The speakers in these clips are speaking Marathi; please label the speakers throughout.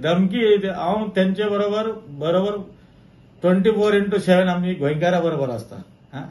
Speaker 1: धमकी हांव तेंचे बरोबर 24/7 आमी गोंयकारा बरोबर आसता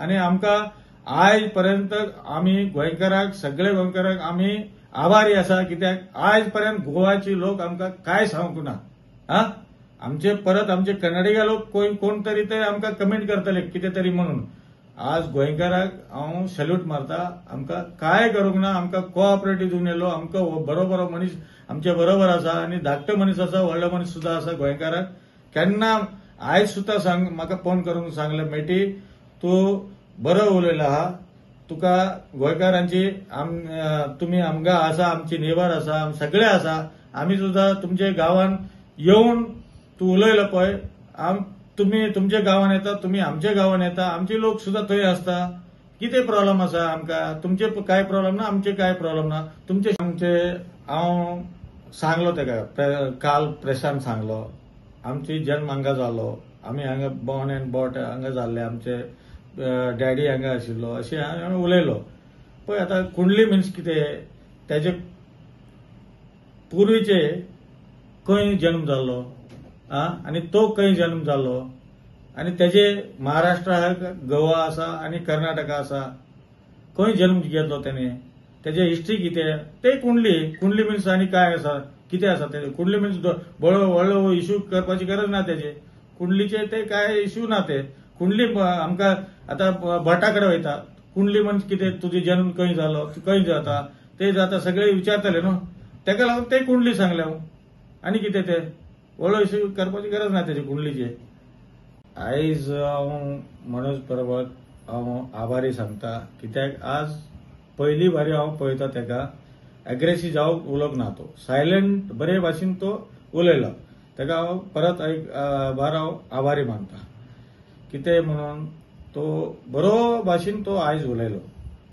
Speaker 1: आनी आमकां आयज पर्यंत आमी गोंयकाराक सगळे गोंयकाराक आमी आभारी आसा कित्याक आयज पर्यंत गोवाची लोक आमकां काय सांगूंक ना आमचे परत आमचे कन्नडिगा लोक कोण तरी ते आमकां कमेंट करतले कितें तरी म्हणून आज गोंयकाराक हांव सॅल्यूट मारता आमकां काय करूंक ना आमकां कोऑपरेटीव दिवन येयलो आमकां बरो मनीस आमचे बरोबर आसा आनी धाकटो मनीस आसा व्हडलो मनीस सुद्दां आसा गोंयकाराक केन्ना आयज सुद्दां म्हाका फोन करून सांगले मेटी तूं बरो उलयला आहा तुका गोंयकारांची तुमी आमकां आसा आमची नेबर आसा सगळे आसा आमी सुद्दां तुमचे गांवांत येवन तूं उलयलो पळय तुम्ही तुमच्या गांवांत येता तुम्ही आमच्या गांवांत येता आमचे लोक सुद्दां थंय आसता कितें प्रॉब्लेम आसा आमकां तुमचे काय प्रॉब्लेम ना आमचे काय प्रॉब्लेम ना तुमचे हांव सांगलो तेका काल प्रेसान सांगलो आमची जन्म हांगा जालो आमी हांगा बॉर्न एंड बॉट हांगा जाल्ले आमचे डॅडी हांगा आशिल्लो अशें हांवें उलयलो पळय आतां कुंडली मिन्स कितें तेजे पुर्वीचे खंय जन्म जाल्लो आनी तो खंय जन्म जाल्लो आनी तेजे महाराष्ट्रा गोवा आसा आनी कर्नाटका आसा खंय जन्म घेतलो तेणे तेजे हिस्ट्री कितें ते कुंडली मिन्स आनी काय आसा कितें आसा ते कुंडली मिन्स व्हडलो इश्यू करपाची गरज ना तेजे कुंडलीचे ते काय इश्यू ना ते कुंडली आमकां आतां भटा कडेन वयता कुंडली म्हणजे कितें तुजो जन्म खंय जालो तूं खंय जाता ते जाता सगळे विचारतले न्हू तेका लागून ते कुंडली सांगले हांव आनी कितें ते व्हडलो इश्यू करपाची गरज ना तेजे कुंडलीचे आयज हांव मनोज पर्वत हांव आभारी सांगता कित्याक आज पयली बारी हांव पळयता तेका एग्रेसीव जावंक उलोवंक ना तो सायलेंट बरे भाशेन तो उलयलो तेका हांव परत बार हांव आभारी मानता कितें म्हणून तो बरो भाशेन तो आयज उलयलो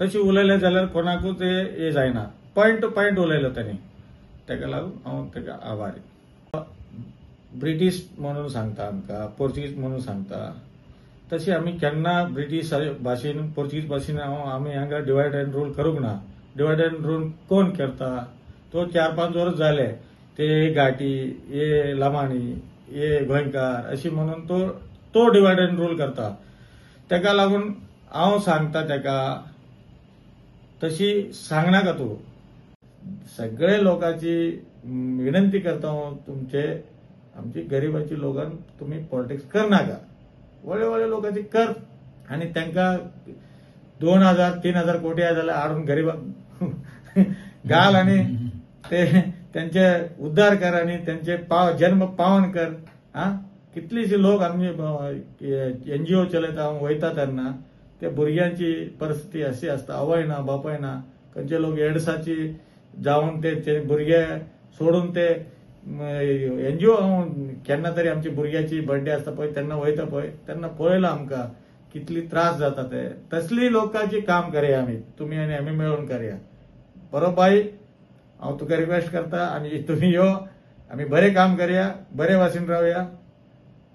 Speaker 1: तशें उलयलें जाल्यार कोणाकूच हे जायना पॉयंट टू पॉयंट उलयलो ताणें तेका लागून हांव तेका आभारी ब्रिटीश म्हणून सांगता आमकां पोर्चुगीज म्हणून सांगता तशी आमी केन्ना ब्रिटीश भाशेन पोर्चुगीज भाशेन आमी हांगा डिवायड एंड रूल करूंक ना डिवायड एंड रूल कोण करता तो 4-5 वर्स जाले ते घाटी हे लामाणी हे गोंयकार अशी म्हणून तो डिवायड एंड रूल करता तेका लागून हांव सांगता तेका तशी सांगनाका तूं सगळे लोकांची विनंती करता हांव तुमचे आमची गरिबाची लोकांक तुम्ही पॉलिटिक्स करनाका व्हडले लोकांची कर आनी तांकां 2,000-3,000 कोटी जाल्यार हाडून गरीबाक घाल आनी तेंचे उद्धार कर आनी तेंचे जन्म पावन कर कितलीशी लोक आमची NGO चलयता हांव वयता तेन्ना त्या भुरग्यांची परिस्थिती अशी आसता आवय ना बापाय ना खंयचे लोक एड्साची जावन ते भुरगे सोडून ते NGO हांव केन्ना तरी आमची भुरग्याची बर्थडे आसता पळय तेन्ना वयता पळय तेन्ना पळयलां आमकां कितली त्रास जाता ते तसली लोकांची काम करया आमी तुमी आनी आमी मेळून करया बरो बाई हांव तुका रिक्वेस्ट करता आनी तुमी यो आमी बरें काम करया बरे भाशेन रावया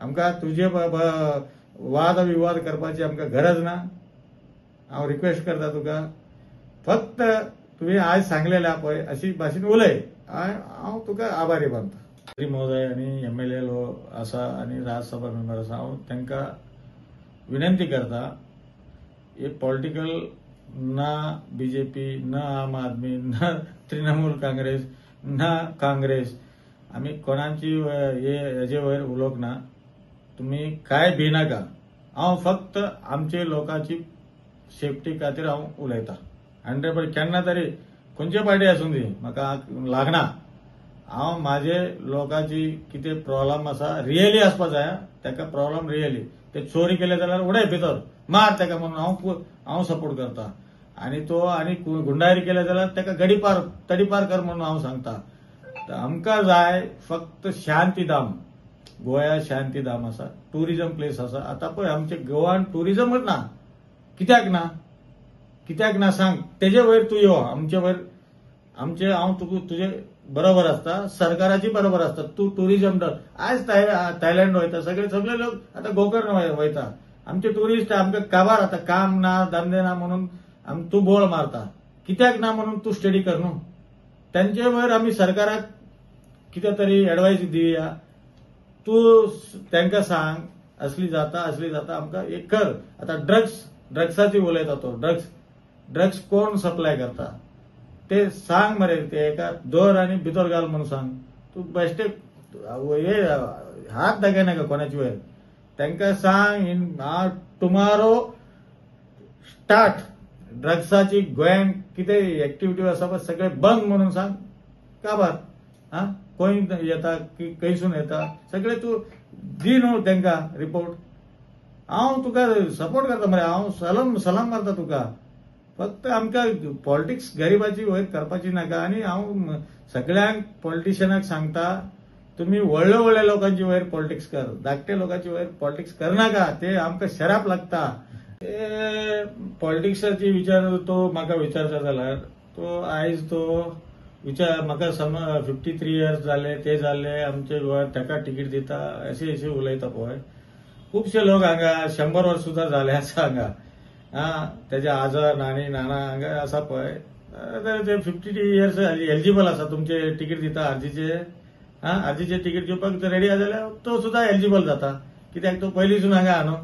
Speaker 1: आमकां तुजे वाद विवाद करपाची आमकां गरज ना हांव रिक्वेस्ट करता तुका फक्त तुवें आयज सांगलेलें आहा पळय अशी भाशेन उलय हांव तुका आभारी मानता श्री महोदय आनी MLA आसा आनी राज्यसभा मेंबर आसा हांव तांकां विनंती करता हे पॉलिटिकल ना BJP ना आम आदमी ना तृणमूल काँग्रेस ना काँग्रेस आमी कोणाची हेजे वयर उलोवंक ना तुमी काय भिनाका हांव फक्त आमचे लोकांची सेफ्टी खातीर हांव उलयता 100% केन्ना तरी खंयचे पार्टी आसूं दी म्हाका लागना हांव म्हाजे लोकांची कितें प्रॉब्लेम आसा रियली आसपा जाय ताका प्रॉब्लेम रियली ते चोरी केले जाल्यार उडय भितर मार ताका म्हणून हांव सपोर्ट करता आनी तो आनी गुंडागिरी केले जाल्यार ताका तडीपार कर म्हणून हांव सांगता आमकां जाय फक्त शांतीधाम गोंया शांतीधाम आसा टुरिजम प्लेस आसा आतां पळय आमचे गोवान टुरिजमच ना कित्याक ना सांग तेजे वयर तूं यो आमचे वयर हांव तुजे बरोबर आसता सरकाराची बरोबर आसता तूं टुरिजम आयज थायलंड वयता सगळे लोक आतां गोकर्ण वयता आमचे टुरिस्ट आमकां काबार आतां काम ना धंदे ना म्हणून तूं बोळ मारता कित्याक ना म्हणून तूं स्टडी कर न्हू तेंचे वयर आमी सरकाराक कितें तरी एडवायस दिवया. तू तांकां सांग असली जाता आमकां एक कर. आता ड्रग्साची उलयता तो ड्रग्स कोण सप्लाय करता ते सांग मरे. ते एका दर आनी भितर घाल म्हणून सांग. तू बेश्टे हे हात दाखयनाका कोणाचे वयर. तांकां सांग इन टुमारो स्टार्ट ड्रग्साची गोंयांत कितें एक्टिव्हिटी आसा पळय सगळे बंद म्हणून सांग. काबार कोण येता खंयसून येता सगळे तू दी न्हू तांकां रिपोर्ट. हांव तुका सपोर्ट करता मरे. हांव सलाम मारता तुका. फक्त आमकां पॉलिटिक्स गरीबाची वयर करपाची नाका. आनी हांव सगळ्यांक पॉलिटिशियनाक सांगता तुम्ही व्हडल्या लोकांची वयर पॉलिटिक्स कर. धाकट्या लोकांची वयर पॉलिटिक्स करनाका. ते आमकां शराप लागता. ते पॉलिटिक्साची विचार तो म्हाका विचारता जाल्यार तो आयज तो विचार म्हाका 53 इयर्स जाले ते जाले आमचे गोंयांत ताका तिकीट दिता अशें उलयता पळय. खुबशे लोक हांगा 100 वर्स सुद्दां जाले आसा हांगा. तेजे आजा नाना हांगा आसा पळय. ते 50 इयर्स एलिजिबल आसा तुमचे तिकीट दिता आर्जीचे तिकीट घेवपाक तो रेडी आसा जाल्यार तो सुद्दां एलिजिबल जाता. कित्याक तो पयलींसून हांगा आहा न्हू.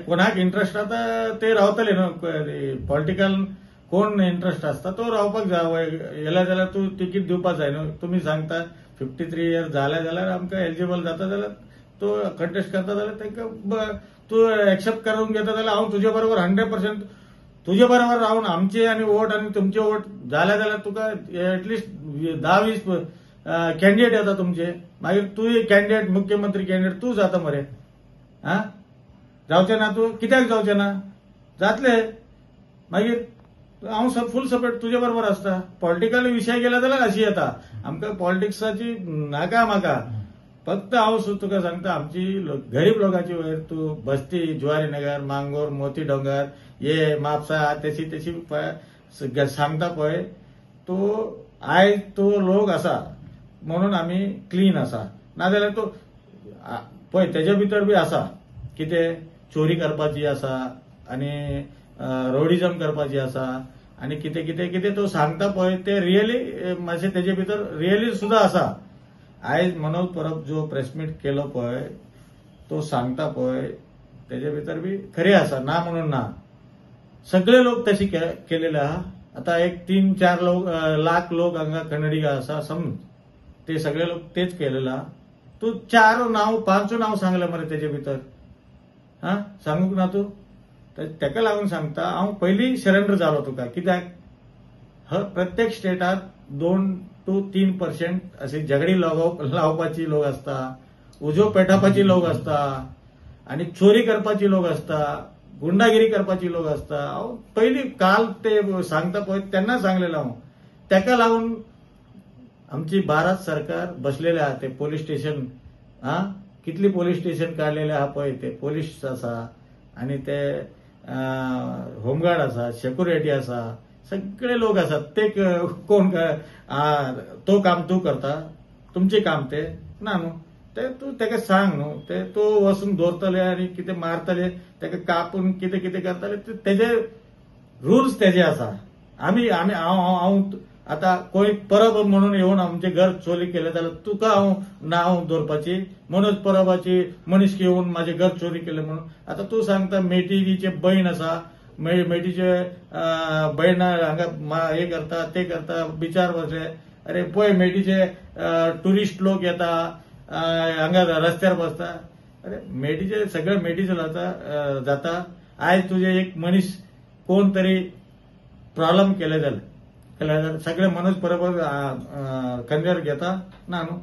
Speaker 1: कोणाक इंट्रस्ट आसा ते रावतले न्हू. पॉलिटिकल कोण इंट्रस्ट आसता तो रावपाक जाय. येयला जाल्यार तूं तिकीट दिवपाक जाय न्हू. तुमी सांगता 53 इयर्स जाले जाल्यार आमकां एलिजिबल जाता जाल्यार तो कंटेस्ट करता जाल्यार तांकां तूं एक्सेप्ट करून घेता जाल्यार हांव तुजे बरोबर 100% तुजे बरोबर रावन आमचे आनी वोट आनी तुमचे वोट जाले जाल्यार तुका एटलिस्ट 10-20 कॅन्डिडेट येता तुमचे. मागीर तूं कॅन्डिडेट मुख्यमंत्री कॅन्डिडेट तूं जाता मरे. जावचें ना तूं कित्याक जावचें ना. जातले मागीर हांव फुल सपोर्ट तुजे बरोबर आसता. पॉलिटिकल विशय गेला जाल्यार अशी येता. आमकां पॉलिटिक्साची नाका म्हाका. फक्त हांव तुका सांगता आमची गरीब लोकांची वयर तूं बस्ती जुवारीनगर मांगोर मोती डोंगर हे म्हापसा तेशी सांगता पळय तो आयज तो लोक आसा म्हणून आमी क्लीन आसा. नाजाल्यार तो पळय तेजे भितर बी आसा कितें चोरी करपाची आसा आनी रोडिजम करपाची आसा आनी कितें तो सांगता पळय ते रियली मातशें तेजे भितर रियली सुद्दां आसा. आयज मनोज परब जो प्रेस मीट केलो पळय तो सांगता पळय तेजे भितर बी खरें आसा ना म्हणून ना. सगळे लोक तशी केलेले आहा. आता एक 3-4 लाख लोक हांगा कन्नडी आसा समज ते सगळे लोक तेच केलेला. तू 4 नांव 5 नांव सांगले मरे तेजे भितर सांगूक ना तू. ताका लागून सांगता हांव पयलीं सरेंडर जालो तुका. कित्याक प्रत्येक स्टेटात 2 to 3% अशी झगडी लावपाची लोक आसता. उजो पेटावपाची लोक आसता आनी चोरी करपाची लोक आसता गुंडागिरी करपाची लोक आसता. हांव पयलीं काल ते सांगता पळय तेन्ना सांगलेलो हांव. ताका लागून आमची भारत सरकार बसलेले आहा ते पोलीस स्टेशन कितली पोलीस स्टेशन काडलेले आहा पळय ते पोलीस आसा आनी ते होमगार्ड आसा सेक्युरिटी आसा सगळे लोक आसात. ते कोण तो काम तूं करता तुमचे काम ते ना न्हू. ते तूं ताका सांग न्हू. ते तो वचून दवरतले आनी कितें मारतले ताका कापून कितें करतले तेजे रुल्स तेजे आसा. हांव आतां कोण परब म्हणून येवन आमचे घर चोरी केले जाल्यार तुका हांव नांव दवरपाची मनोज परबाची मनीस येवन म्हाजे घर चोरी केले म्हणून. आतां तूं सांगता मेटीचे बहीण आसा मेटीचे बहीण हांगा हे करता ते करता बिचार बसले. अरे पळय मेटीचे टुरिस्ट लोक येता हांगा रस्त्यार बसता. अरे मेटीचे सगळे मेटीचे जाता. आयज तुजे एक मनीस कोण तरी प्रॉब्लेम केले जाल्यार सगळे मनोज परब कंदेर घेता ना न्हू.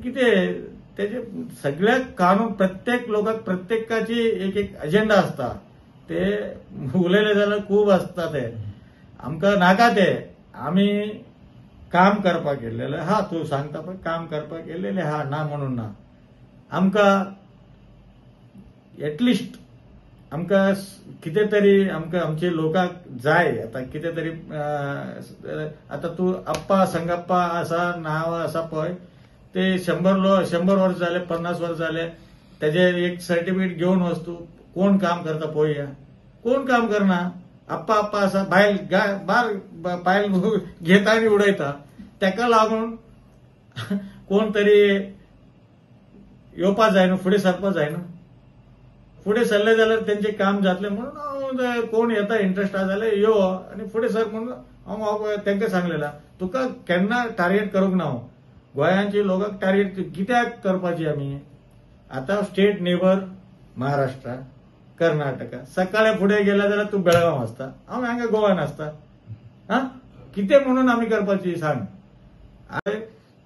Speaker 1: कितें तेजे सगळ्या कानून प्रत्येक लोकांक प्रत्येकाची एक एजेंडा आसता. ते उलयले जाल्यार खूब आसता. ते आमकां नाका. ते आमी काम करपाक येयल्लेले हा. तूं सांगता पळय काम करपाक येयल्लेले हा ना म्हणून ना. आमकां एटलिस्ट आमकां कितें तरी आमकां आमचे लोकांक जाय. आतां कितें तरी आतां तूं अप्पा संगप्पा आसा नांव आसा पळय ते 100 वर्स जाले 50 वर्स जाले तेजे एक सर्टिफिकेट घेवन वच तूं. कोण काम करता पळोवया. कोण काम करना. अप्पा आसा बायल बार बायल घेता आनी उडयता. ताका लागून कोण तरी येवपा जायना, फुडें सरपा जायना. फुडें सरले जाल्यार तेंचें काम जातलें म्हणून हांव कोण येता इंटरेस्ट आसा जाल्यार यो आनी फुडें सर म्हणून हांव तांकां सांगलेला. तुका केन्ना टार्गेट करूंक ना. हांव गोंयांची लोकांक टार्गेट कित्याक करपाची आमी. आतां स्टेट नेबर महाराष्ट्र, कर्नाटका, सकाळी फुडें गेला जाल्यार तूं बेळगांव आसता, हांव हांगा गोवान आसता. कितें म्हणून आमी करपाची सांग.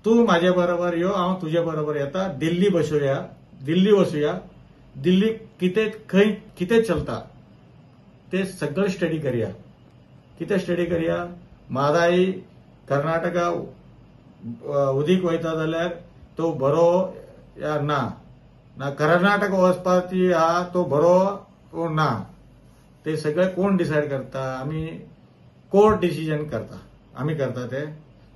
Speaker 1: तूं म्हाजे बरोबर यो, हांव तुजे बरोबर येता. दिल्ली बसूया, दिल्ली वचुया. दिल्ली खंय कितें चलता ते सगळें स्टडी करया. कितें स्टडी करया. म्हादाई कर्नाटका उदीक वयता जाल्यार तो बरो या ना कर्नाटका वचपाची आहा तो बरो वो ना, ते सगळे कोण डिसायड करता. आमी कोर्ट डिसिजन करता, आमी करता ते.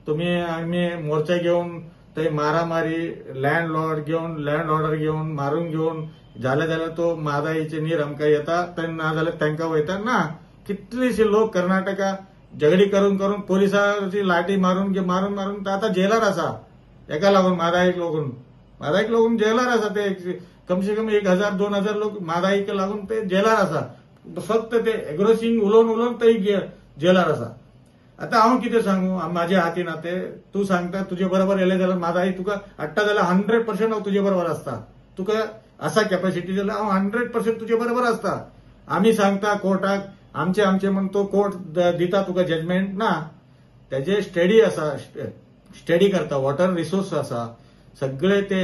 Speaker 1: आमी मोर्चे घेवन थंय मारामारी, लँड ऑर्डर घेवन मारून घेवन जाले जाल्यार तो म्हादाईचे नीर आमकां येता, ना जाल्यार तांकां वयता. ना, कितलेशे लोक कर्नाटका झगडी करून करून पोलिसांची लाठी मारून आतां जेलार आसा. हेका लागून म्हादाईक लागून जेलार आसा. ते कम से कम 1000-2000 लोक म्हादाईक लागून ते जेलार आसा. फक्त ते एग्रोसिंग उलोवन ते जेलार आसा. आतां हांव कितें सांगू. म्हाज्या हातीन ते तूं सांगता तुजे बरोबर येले जाल्यार म्हादाई तुका हाडटा जाल्यार 100% हांव तुजे बरोबर आसता. तुका आसा कॅपॅसिटी जाल्यार हांव 100% तुजे बरोबर आसता. आमी सांगता कोर्टाक आमचे म्हणून तो कोर्ट दिता तुका जजमेंट ना. तेजे स्टडी आसा, स्टडी करता. वॉटर रिसोर्स आसा, सगळे ते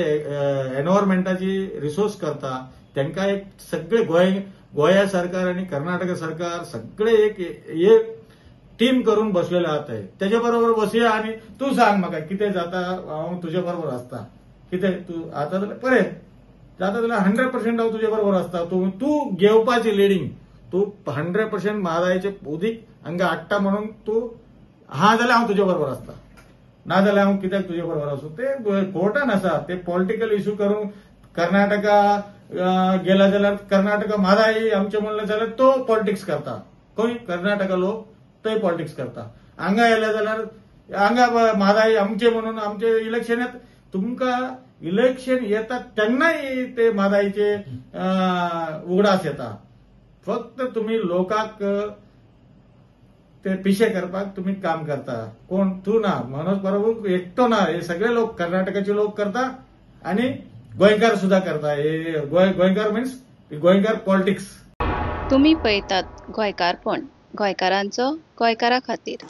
Speaker 1: एनवायरमेंटाची रिसोर्स करता. तांकां एक सगळे गोंया सरकार आणि कर्नाटक सरकार सगळे एक टीम करून बसलेले आहात. तेजे बरोबर बसया आणि तू सांग म्हाका कितें जाता. हांव तुजे बरोबर आसता. कितें तू आता जाल्यार बरें जाता जाल्यार 100% हांव तुजे बरोबर आसता. तू घेवपाची लिडींग. तू 100% म्हादाईचे उदीक हांगा हाडटा म्हणून तू हा जाल्यार हांव तुजे बरोबर आसता. ना जाल्यार हांव कित्याक तुजे बरोबर आसूं. ते कोर्टान आसा. ते पॉलिटिकल इश्यू करून कर्नाटका गेला जाल्यार कर्नाटका म्हादाई आमचे म्हणले जाल्यार तो पॉलिटिक्स करता. खंय कर्नाटका लोक थंय पॉलिटिक्स करता. हांगा येले जाल्यार हांगा म्हादाई आमचे म्हणून आमचे इलेक्शन येता. तुमकां इलेक्शन येता तेन्नाय ते म्हादाईचे उगडास येता. फक्त तुम्ही लोकांक ते पिशे करपाक तुम्ही काम करता. कोण तू ना, मनोज प्रभू एकटो ना. हे सगळे लोक कर्नाटकाचे लोक करता आणि गोंयकार सुद्धा करता. हे गोंयकार मीन्स गोंयकार पॉलिटिक्स.
Speaker 2: तुम्ही पळयतात गोंयकारपण, गोंयकारांचो गोंयकारा खातीर.